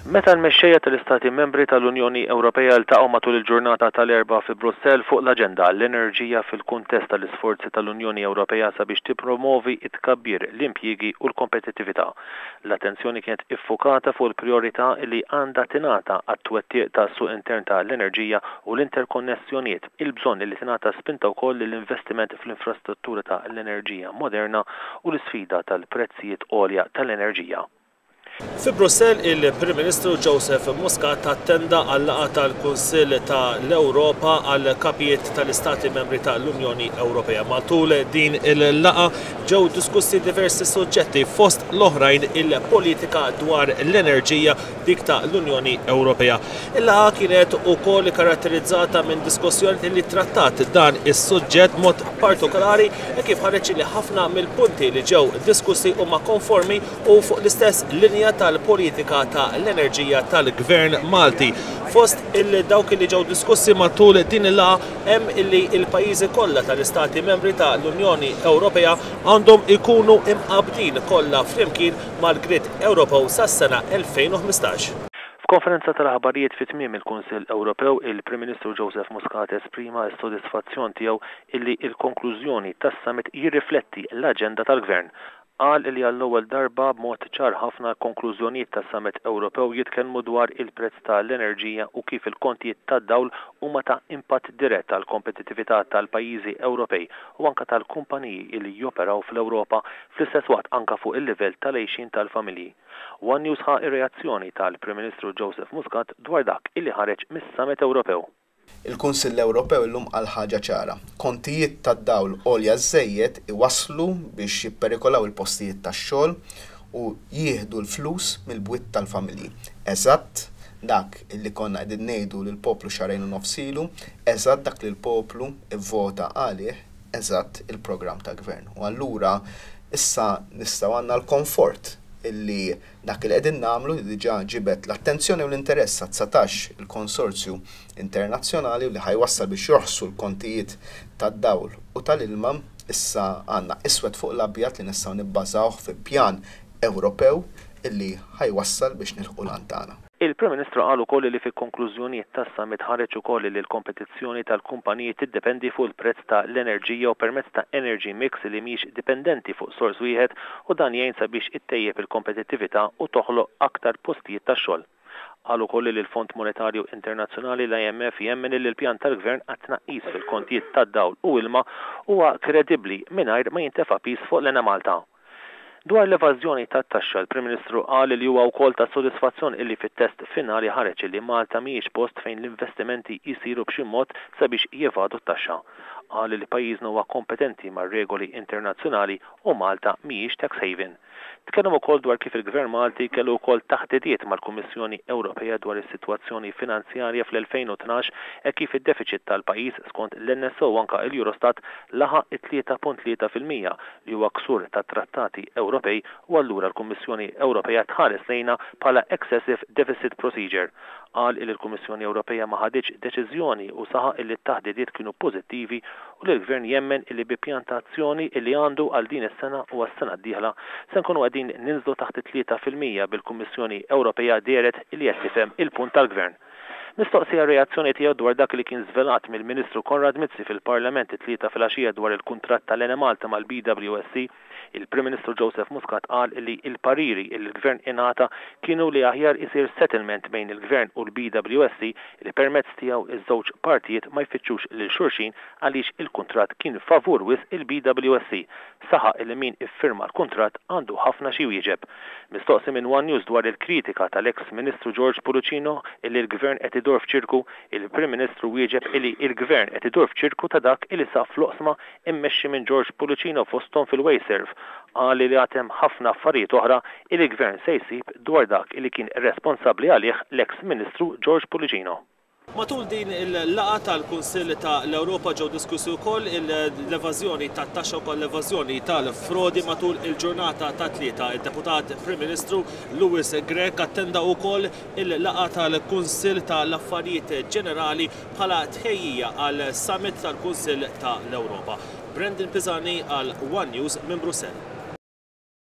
Meta l-mexxejja tal-Istati Membri tal-Unjoni Ewropea ltaqgħu matul il-ġurnata tal-Erbgħa fi Brussell fuq l-aġenda l-enerġija fil-kuntest tal-isforzi tal-Unjoni Ewropea sabiex tippromovi t-tkabbir, l-impjiegi u l-kompetittività. L-attenzjoni kienet iffukata fuq il-prijorità li għandha tingħata għat-twettieq tas-suq intern tal-enerġija u l-interkonnessjonijiet, il-bżonn li tingħata spinta wkoll lill-investiment fl-infrastruttura tal-enerġija moderna u l-isfida tal-prezzijiet għolja tal-enerġija. Fi Brussell il-Prim Ministru Joseph Muscat attenda għall-laqgħa tal-Kunsill tal-Ewropa għal kapijiet tal-Istati Membri tal-Unjoni Ewropea. Matul din il-laqgħa ġew diskussi diversi suġġetti fost l-oħrajn il-politika dwar l-enerġija dik tal-Unjoni Ewropea. Il-laqgħa kienet ukoll karatterizzata minn diskussjoni li trattat dan is-suġġett mod partikolari e kif ħareġ li ħafna mill-punti li ġew diskussi huma konformi u fuq l-istess linja tal-politika tal-enerġija tal-Gvern Malti. Fost dawk li ġew diskussi matul din il-laqgħa hemm illi l-pajjiżi kollha tal-Istati Membri tal-Unjoni Ewropea għandhom ikunu imqabdin kollha flimkien mal-Grid Ewropew sas-sena 2015. F'konferenza tal-aħbarijiet fi tmiem il-Kunsill Ewropew, il-Prim Ministru Joseph Muscat esprima s-sodisfazzjon tiegħu illi l-konklużjoni tas-summit jirrifletti l-aġenda tal-Gvern. Qal li għall-ewwel darba b'mod ċar ħafna konklużjonijiet tas-Summit Ewropew jitkellmu dwar il-prezz tal-enerġija u kif il-kontijiet tad-dawl huma ta' impatt dirett għall kompetittività tal-pajjiżi Ewropej u anke tal-kumpaniji li joperaw fl-Ewropa fl-istess waqt anke fuq il-livell tal-għejxin tal-familji. One News ħa ir-reazzjoni tal-Prim Ministru Joseph Muscat dwar dak illi ħareġ mis-Summit Ewropew. Il-Kunsill Ewropew illum qal ħaġa ċara. Kontijiet tad-dawl għolja żejjed iwasslu biex jipperikolaw il-postijiet tax-xogħol u jieħdu l-flus mill-bwiet tal-familji. Eżatt dak illi konna qegħdin ngħidu lill-poplu xarejn u nofsilu, eżatt dak li l-poplu ivvota għalih, eżatt il-programm ta' gvern. U allura issa nistgħu għandna l-komfort illi dak li qegħdin nagħmlu diġà ġibet l-attenzjoni u l-interess għat 19 il-konsorzju internazzjonali li ħajwassal biex joħsu l-kontijiet tad-dawl u tal-ilma issa għandna iswed fuq l-abjad li nistgħu nibbażawh fi pjan Ewropew illi ħajwassal biex nilħqu l-antana. Il-Prim Ministru qal ukoll li fil-konklużjonijiet tas-summit ħareġ ukoll li l-kompetizzjoni tal-kumpaniji tiddependi fuq il-prezz tal-enerġija u permezz ta' energy mix li mhix dipendenti fuq sors wieħed u dan jgħin sabiex ittejjeb il-kompetittività u toħloq aktar postijiet tax-xogħol. Qal ukoll li l-Fond Monetarju Internazzjonali l-IMF jemmen li l-pjan tal-Gvern għat tnaqqis fil-kontijiet tad-dawl u ilma huwa kredibbli mingħajr ma jintefa' pis fuq l-ena Malta. Dwar l-evażjoni tat-taxxa, il-Prim Ministru qal li huwa wkoll ta' sodisfazzjon illi fit-test finali ħareġ li Malta mhijiex post fejn l-investimenti jsiru b'xi mod sabiex jevadu t-taxxa. Qal li pajjiżna huwa kompetenti mar-regoli internazzjonali u Malta mhijiex tax haven. Tkellem ukoll dwar kif il-Gvern Malti kellu wkoll taħdidiet mal-Kummissjoni Ewropea dwar is-sitwazzjoni finanzjarja fl-2012 e kif id-deficit tal-pajjiż skont l-NSO anke l-Eurostat laħaq 3.3% li huwa ksur tat-trattati Ewropej u allura l-Kummissjoni Ewropea tħares lejna bħala excessive deficit procedure. Qal li l-Kummissjoni Ewropea ma ħadiġ deċiżjoni u saħaq li t-taħdidiet kienu pożittivi u li l-Gvern jemmen li bi pjantazzjoni li għandu għal din is-sena u għas-sena d-dieħla se nkunu qegħdin ninżlu taħt 3% bil-Kummissjoni Ewropea deret li qed tifhem il-punt tal-Gvern. Mistoqsija reazzjoni tiegħu dwar dak li kien żvelat mill-Ministru Konrad Mizzi fil-Parlament it-tlieta fil-għaxija dwar il-kuntratt tal-Ene Malta mal-BWSC, il-Prim Ministru Joseph Muscat qal li l-pariri li l-Gvern ingħata kienu li aħjar isir settlement bejn il-Gvern u l-BWSC li permezz tiegħu iż-żewġ partijiet ma jfittxux lil xulxin għaliex il-kuntratt kien favur wis il-BWSC. Saħaq li min iffirma l-kuntratt għandu ħafna xi wieġeb. Mistoqsi minn One News dwar il-kritika tal-ex Ministru George Puluccino illi l-Gvern qed idur f'ċirku, il-Prim Ministru wieġeb illi l-Gvern qed idur f'ċirku ta' dak illi saf fl-oqsma immexxi minn George Puluccino fosthom fil-Wayserve. Qal li għatem ħafna affarijiet oħra il-Gvern se jsib dwar dak li kien responsabbli għalih l-ex Ministru George Puluccino. Matul din il-laqgħa tal-Kunsill tal-Ewropa ġew diskussi wkoll l-evażjoni tat-taxxa u l-evażjoni tal-frodi matul il-ġurnata ta' tlieta. Id-Deputat Prim Ministru Louis Grech attenda wkoll il-laqgħa tal-Kunsill tal-Affarijiet Ġenerali bħala tħejjija għal summit tal-Kunsill tal-Ewropa. Brendan Pisani għal One News minn Brussell.